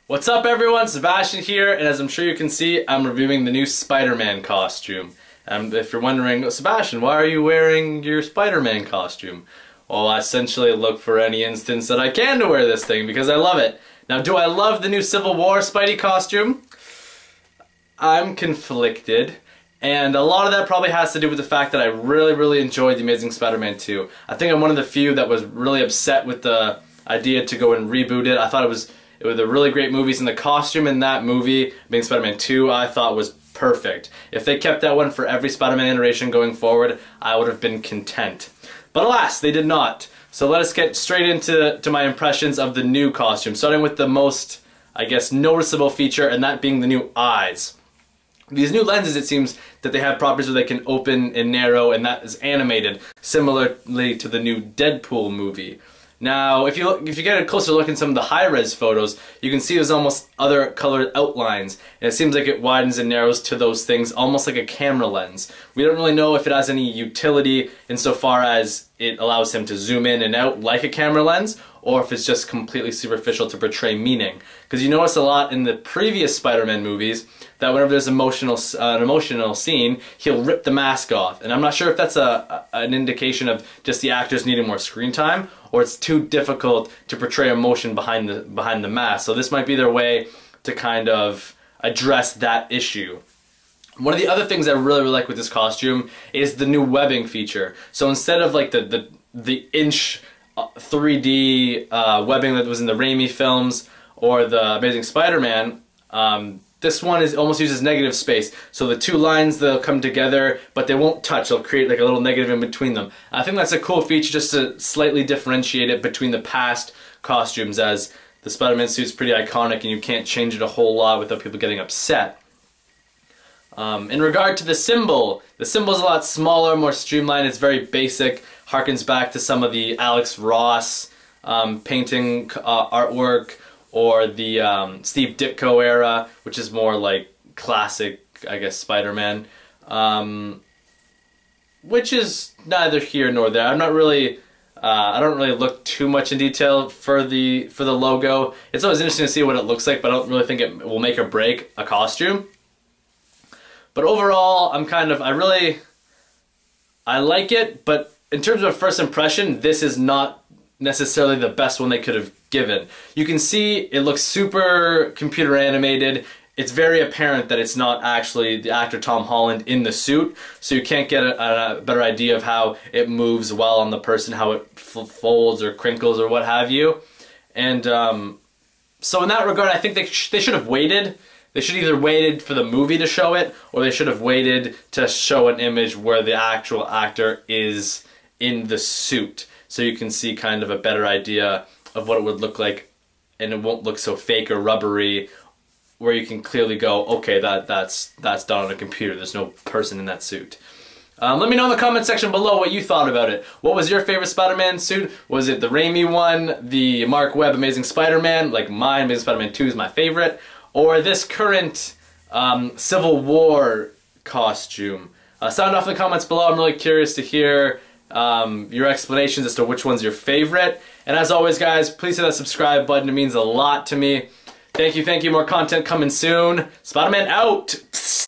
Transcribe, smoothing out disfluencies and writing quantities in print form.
What's up everyone, Sebastian here, and as I'm sure you can see, I'm reviewing the new Spider-Man costume. And if you're wondering, Sebastian, why are you wearing your Spider-Man costume? Well, I essentially look for any instance that I can to wear this thing because I love it. Now, do I love the new Civil War Spidey costume? I'm conflicted. And a lot of that probably has to do with the fact that I really enjoyed The Amazing Spider-Man 2. I think I'm one of the few that was really upset with the idea to go and reboot it. I thought it was a really great movies, and the costume in that movie, being Spider-Man 2, I thought was perfect. If they kept that one for every Spider-Man iteration going forward, I would have been content. But alas, they did not. So let us get straight into my impressions of the new costume, starting with the most, I guess, noticeable feature, and that being the new eyes. These new lenses, it seems that they have properties where they can open and narrow, and that is animated, similarly to the new Deadpool movie. Now, if you get a closer look in some of the high-res photos, you can see there's almost other colored outlines, and it seems like it widens and narrows to those things almost like a camera lens. We don't really know if it has any utility insofar as it allows him to zoom in and out like a camera lens, or if it's just completely superficial to portray meaning. Because you notice a lot in the previous Spider-Man movies that whenever there's an emotional scene, he'll rip the mask off. And I'm not sure if that's an indication of just the actors needing more screen time, or it's too difficult to portray emotion behind the mask. So this might be their way to kind of address that issue. One of the other things I really like with this costume is the new webbing feature. So instead of like the inch 3D webbing that was in the Raimi films or the Amazing Spider-Man, this one almost uses negative space. So the two lines, they'll come together, but they won't touch. They'll create like a little negative in between them. I think that's a cool feature just to slightly differentiate it between the past costumes, as the Spider-Man suit's pretty iconic and you can't change it a whole lot without people getting upset. In regard to the symbol's a lot smaller, more streamlined. It's very basic, harkens back to some of the Alex Ross painting artwork, or the Steve Ditko era, which is more like classic, I guess, Spider-Man, which is neither here nor there. I'm not really, I don't really look too much in detail for the logo. It's always interesting to see what it looks like, but I don't really think it will make or break a costume. But overall, I like it, but in terms of first impression, this is not necessarily the best one they could have given. You can see it looks super computer animated. It's very apparent that it's not actually the actor Tom Holland in the suit, so you can't get a better idea of how it moves well on the person, how it folds or crinkles or what have you. And so in that regard, I think they should have waited. They should either waited for the movie to show it, or they should have waited to show an image where the actual actor is in the suit, so you can see kind of a better idea of what it would look like, and it won't look so fake or rubbery, where you can clearly go, okay, that's done on a computer. There's no person in that suit. Let me know in the comment section below what you thought about it. What was your favorite Spider-Man suit? Was it the Raimi one, the Mark Webb Amazing Spider-Man, like mine, Amazing Spider-Man 2 is my favorite, or this current Civil War costume? Sound off in the comments below. I'm really curious to hear your explanations as to which one's your favorite. And as always, guys, please hit that subscribe button. It means a lot to me. Thank you. More content coming soon. Spider-Man out!